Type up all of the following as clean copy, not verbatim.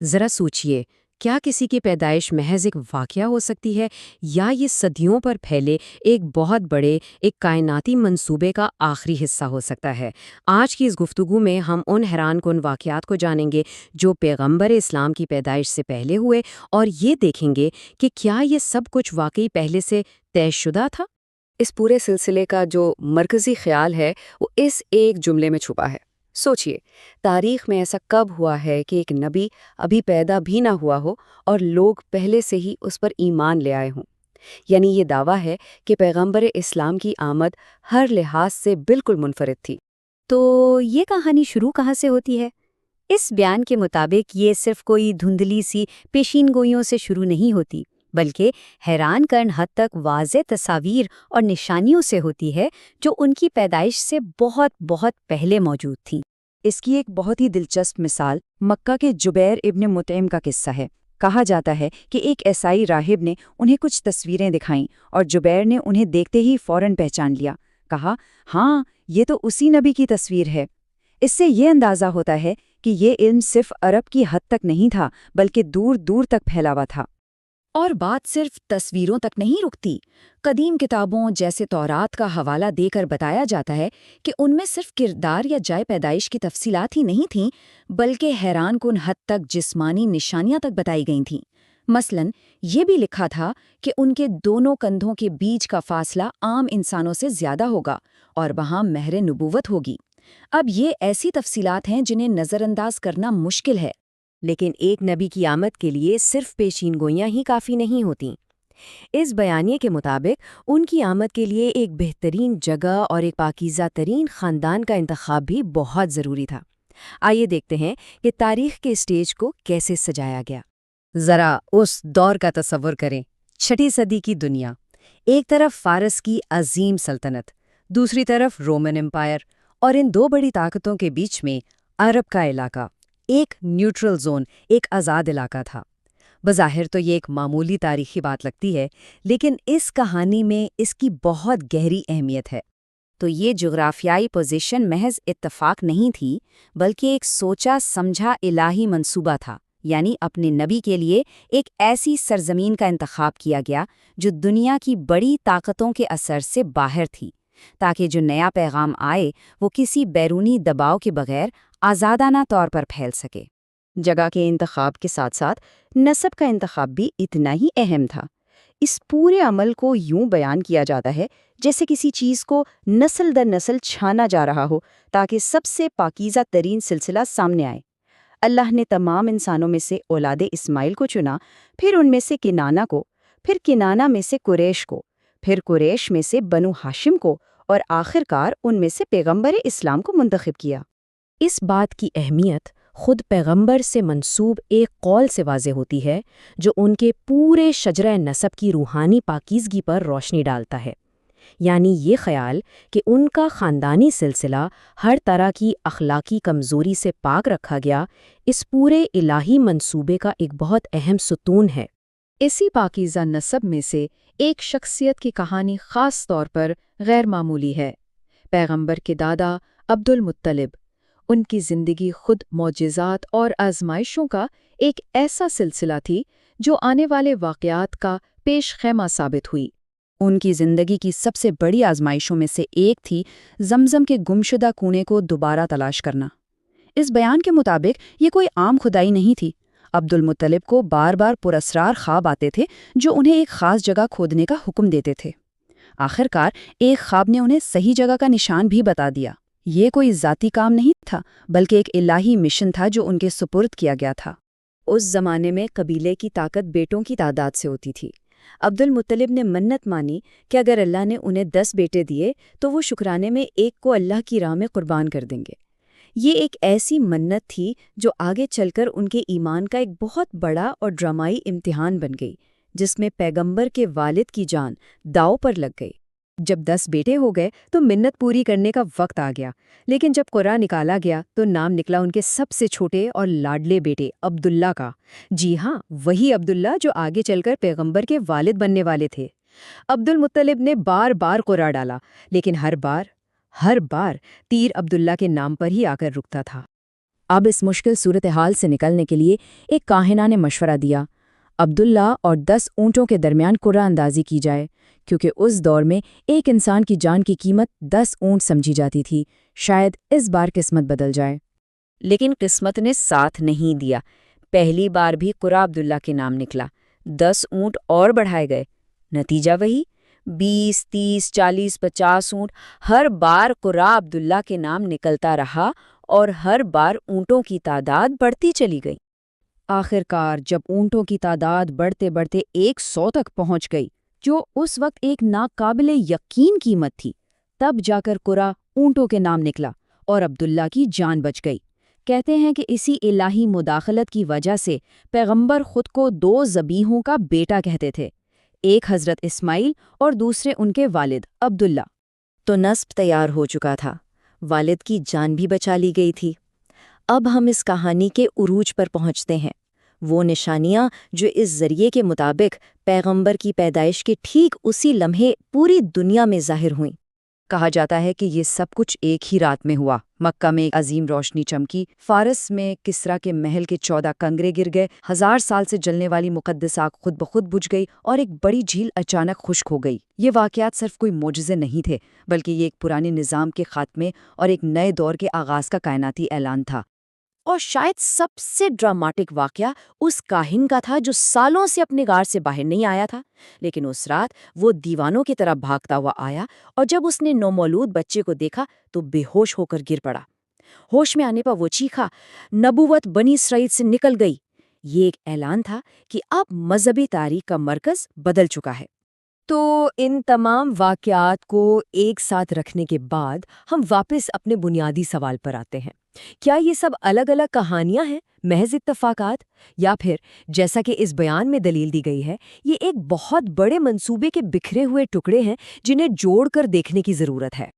ذرا سوچئے، کیا کسی کی پیدائش محض ایک واقعہ ہو سکتی ہے، یا یہ صدیوں پر پھیلے ایک بہت بڑے ایک کائناتی منصوبے کا آخری حصہ ہو سکتا ہے؟ آج کی اس گفتگو میں ہم ان حیران کن واقعات کو جانیں گے جو پیغمبر اسلام کی پیدائش سے پہلے ہوئے، اور یہ دیکھیں گے کہ کیا یہ سب کچھ واقعی پہلے سے طے شدہ تھا؟ اس پورے سلسلے کا جو مرکزی خیال ہے وہ اس ایک جملے میں چھپا ہے۔ سوچئے، تاریخ میں ایسا کب ہوا ہے کہ ایک نبی ابھی پیدا بھی نہ ہوا ہو اور لوگ پہلے سے ہی اس پر ایمان لے آئے ہوں؟ یعنی یہ دعویٰ ہے کہ پیغمبر اسلام کی آمد ہر لحاظ سے بالکل منفرد تھی۔ تو یہ کہانی شروع کہاں سے ہوتی ہے؟ اس بیان کے مطابق یہ صرف کوئی دھندلی سی پیشین گوئیوں سے شروع نہیں ہوتی، بلکہ حیران کرن حد تک واضح تصاویر اور نشانیوں سے ہوتی ہے جو ان کی پیدائش سے بہت بہت پہلے موجود تھیں۔ اس کی ایک بہت ہی دلچسپ مثال مکہ کے جبیر ابن مطعم کا قصہ ہے۔ کہا جاتا ہے کہ ایک عیسائی راہب نے انہیں کچھ تصویریں دکھائیں اور جبیر نے انہیں دیکھتے ہی فوراً پہچان لیا۔ کہا، ہاں، یہ تو اسی نبی کی تصویر ہے۔ اس سے یہ اندازہ ہوتا ہے کہ یہ علم صرف عرب کی حد تک نہیں تھا، بلکہ دور دور تک پھیلا ہوا تھا۔ اور بات صرف تصویروں تک نہیں رکتی۔ قدیم کتابوں جیسے تورات کا حوالہ دے کر بتایا جاتا ہے کہ ان میں صرف کردار یا جائے پیدائش کی تفصیلات ہی نہیں تھیں، بلکہ حیران کن حد تک جسمانی نشانیاں تک بتائی گئی تھیں۔ مثلاً یہ بھی لکھا تھا کہ ان کے دونوں کندھوں کے بیچ کا فاصلہ عام انسانوں سے زیادہ ہوگا اور وہاں مہر نبوت ہوگی۔ اب یہ ایسی تفصیلات ہیں جنہیں نظر انداز کرنا مشکل ہے۔ لیکن ایک نبی کی آمد کے لیے صرف پیشین گوئیاں ہی کافی نہیں ہوتیں۔ اس بیانیے کے مطابق ان کی آمد کے لیے ایک بہترین جگہ اور ایک پاکیزہ ترین خاندان کا انتخاب بھی بہت ضروری تھا۔ آئیے دیکھتے ہیں کہ تاریخ کے اسٹیج کو کیسے سجایا گیا۔ ذرا اس دور کا تصور کریں، 6 صدی کی دنیا، ایک طرف فارس کی عظیم سلطنت، دوسری طرف رومن امپائر، اور ان دو بڑی طاقتوں کے بیچ میں عرب کا علاقہ، ایک نیوٹرل زون، ایک آزاد علاقہ تھا۔ بظاہر تو یہ ایک معمولی تاریخی بات لگتی ہے، لیکن اس کہانی میں اس کی بہت گہری اہمیت ہے۔ تو یہ جغرافیائی پوزیشن محض اتفاق نہیں تھی، بلکہ ایک سوچا سمجھا الہی منصوبہ تھا۔ یعنی اپنے نبی کے لیے ایک ایسی سرزمین کا انتخاب کیا گیا جو دنیا کی بڑی طاقتوں کے اثر سے باہر تھی، تاکہ جو نیا پیغام آئے وہ کسی بیرونی دباؤ کے بغیر آزادانہ طور پر پھیل سکے۔ جگہ کے انتخاب کے ساتھ ساتھ نسب کا انتخاب بھی اتنا ہی اہم تھا۔ اس پورے عمل کو یوں بیان کیا جاتا ہے جیسے کسی چیز کو نسل در نسل چھانا جا رہا ہو تاکہ سب سے پاکیزہ ترین سلسلہ سامنے آئے۔ اللہ نے تمام انسانوں میں سے اولاد اسماعیل کو چنا، پھر ان میں سے کنانہ کو، پھر کنانہ میں سے قریش کو، پھر قریش میں سے بنو ہاشم کو، اور آخرکار ان میں سے پیغمبر اسلام کو منتخب کیا۔ اس بات کی اہمیت خود پیغمبر سے منسوب ایک قول سے واضح ہوتی ہے جو ان کے پورے شجرہ نسب کی روحانی پاکیزگی پر روشنی ڈالتا ہے۔ یعنی یہ خیال کہ ان کا خاندانی سلسلہ ہر طرح کی اخلاقی کمزوری سے پاک رکھا گیا، اس پورے الہی منصوبے کا ایک بہت اہم ستون ہے۔ اسی پاکیزہ نسب میں سے ایک شخصیت کی کہانی خاص طور پر غیر معمولی ہے۔ پیغمبر کے دادا عبد المطلب۔ ان کی زندگی خود معجزات اور آزمائشوں کا ایک ایسا سلسلہ تھی جو آنے والے واقعات کا پیش خیمہ ثابت ہوئی۔ ان کی زندگی کی سب سے بڑی آزمائشوں میں سے ایک تھی زمزم کے گمشدہ کونے کو دوبارہ تلاش کرنا۔ اس بیان کے مطابق یہ کوئی عام کھدائی نہیں تھی۔ عبد المطلب کو بار بار پراسرار خواب آتے تھے جو انہیں ایک خاص جگہ کھودنے کا حکم دیتے تھے۔ آخرکار ایک خواب نے انہیں صحیح جگہ کا نشان بھی بتا دیا۔ یہ کوئی ذاتی کام نہیں تھا، بلکہ ایک الہی مشن تھا جو ان کے سپرد کیا گیا تھا۔ اس زمانے میں قبیلے کی طاقت بیٹوں کی تعداد سے ہوتی تھی۔ عبد المطلب نے منت مانی کہ اگر اللہ نے انہیں 10 بیٹے دیے تو وہ شکرانے میں ایک کو اللہ کی راہ میں قربان کر دیں گے۔ یہ ایک ایسی منت تھی جو آگے چل کر ان کے ایمان کا ایک بہت بڑا اور ڈرامائی امتحان بن گئی، جس میں پیغمبر کے والد کی جان داؤ پر لگ گئی۔ جب 10 بیٹے ہو گئے تو منت پوری کرنے کا وقت آ گیا، لیکن جب قرعہ نکالا گیا تو نام نکلا ان کے سب سے چھوٹے اور لاڈلے بیٹے عبداللہ کا۔ جی ہاں، وہی عبداللہ جو آگے چل کر پیغمبر کے والد بننے والے تھے۔ عبد المطلب نے بار بار قرعہ ڈالا، لیکن ہر بار تیر عبداللہ کے نام پر ہی آ کر رکتا تھا۔ اب اس مشکل صورتحال سے نکلنے کے لیے ایک کاہنہ نے مشورہ دیا، عبداللہ اور 10 اونٹوں کے درمیان قرعہ اندازی کی جائے، کیونکہ اس دور میں ایک انسان کی جان کی قیمت 10 اونٹ سمجھی جاتی تھی، شاید اس بار قسمت بدل جائے۔ لیکن قسمت نے ساتھ نہیں دیا۔ پہلی بار بھی قرعہ عبداللہ کے نام نکلا، 10 اونٹ اور بڑھائے گئے، نتیجہ وہی، 20، 30، 40، 50 اونٹ، ہر بار قرعہ عبداللہ کے نام نکلتا رہا اور ہر بار اونٹوں کی تعداد بڑھتی چلی گئی۔ آخر کار جب اونٹوں کی تعداد بڑھتے بڑھتے 100 تک پہنچ گئی، جو اس وقت ایک ناقابل یقین قیمت تھی، تب جا کر قرعہ اونٹوں کے نام نکلا اور عبداللہ کی جان بچ گئی۔ کہتے ہیں کہ اسی الہی مداخلت کی وجہ سے پیغمبر خود کو 2 ذبیحوں کا بیٹا کہتے تھے، ایک حضرت اسماعیل اور دوسرے ان کے والد عبداللہ۔ تو نسب تیار ہو چکا تھا، والد کی جان بھی بچا لی گئی تھی۔ اب ہم اس کہانی کے عروج پر پہنچتے ہیں، وہ نشانیاں جو اس ذریعے کے مطابق پیغمبر کی پیدائش کے ٹھیک اسی لمحے پوری دنیا میں ظاہر ہوئیں۔ کہا جاتا ہے کہ یہ سب کچھ ایک ہی رات میں ہوا۔ مکہ میں ایک عظیم روشنی چمکی، فارس میں کسرا کے محل کے 14 کنگرے گر گئے، 1000 سال سے جلنے والی مقدس آگ خود بخود بجھ گئی اور ایک بڑی جھیل اچانک خشک ہو گئی۔ یہ واقعات صرف کوئی معجزے نہیں تھے، بلکہ یہ ایک پرانے نظام کے خاتمے اور ایک نئے دور کے آغاز کا کائناتی اعلان تھا۔ اور شاید سب سے ڈراماٹک واقعہ اس کاہن کا تھا جو سالوں سے اپنے غار سے باہر نہیں آیا تھا، لیکن اس رات وہ دیوانوں کی طرح بھاگتا ہوا آیا، اور جب اس نے نومولود بچے کو دیکھا تو بے ہوش ہو کر گر پڑا۔ ہوش میں آنے پر وہ چیخا، نبوت بنی اسرائیل سے نکل گئی۔ یہ ایک اعلان تھا کہ اب مذہبی تاریخ کا مرکز بدل چکا ہے۔ تو ان تمام واقعات کو ایک ساتھ رکھنے کے بعد ہم واپس اپنے بنیادی سوال پر آتے ہیں، کیا یہ سب الگ الگ کہانیاں ہیں، محض اتفاقات، یا پھر جیسا کہ اس بیان میں دلیل دی گئی ہے، یہ ایک بہت بڑے منصوبے کے بکھرے ہوئے ٹکڑے ہیں جنہیں جوڑ کر دیکھنے کی ضرورت ہے؟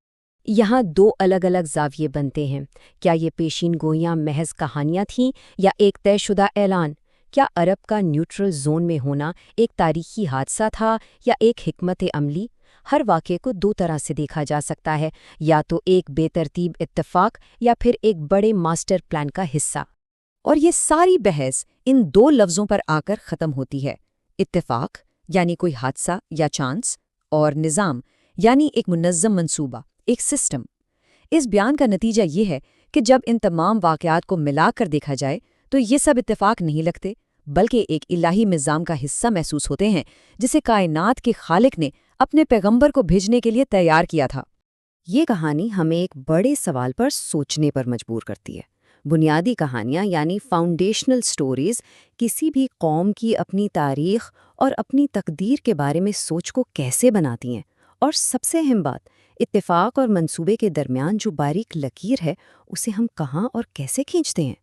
یہاں 2 الگ الگ زاویے بنتے ہیں۔ کیا یہ پیشین گوئیاں محض کہانیاں تھیں یا ایک طے شدہ اعلان؟ کیا عرب کا نیوٹرل زون میں ہونا ایک تاریخی حادثہ تھا یا ایک حکمت عملی؟ ہر واقعے کو 2 طرح سے دیکھا جا سکتا ہے، یا تو ایک بے ترتیب اتفاق یا پھر ایک بڑے ماسٹر پلان کا حصہ۔ اور یہ ساری بحث ان 2 لفظوں پر آ کر ختم ہوتی ہے، اتفاق یعنی کوئی حادثہ یا چانس، اور نظام یعنی ایک منظم منصوبہ، ایک سسٹم۔ اس بیان کا نتیجہ یہ ہے کہ جب ان تمام واقعات کو ملا کر دیکھا جائے تو یہ سب اتفاق نہیں لگتے، بلکہ ایک الہی نظام کا حصہ محسوس ہوتے ہیں جسے کائنات کے خالق نے اپنے پیغمبر کو بھیجنے کے لیے تیار کیا تھا۔ یہ کہانی ہمیں ایک بڑے سوال پر سوچنے پر مجبور کرتی ہے۔ بنیادی کہانیاں یعنی فاؤنڈیشنل سٹوریز کسی بھی قوم کی اپنی تاریخ اور اپنی تقدیر کے بارے میں سوچ کو کیسے بناتی ہیں، اور سب سے اہم بات، اتفاق اور منصوبے کے درمیان جو باریک لکیر ہے اسے ہم کہاں اور کیسے کھینچتے ہیں۔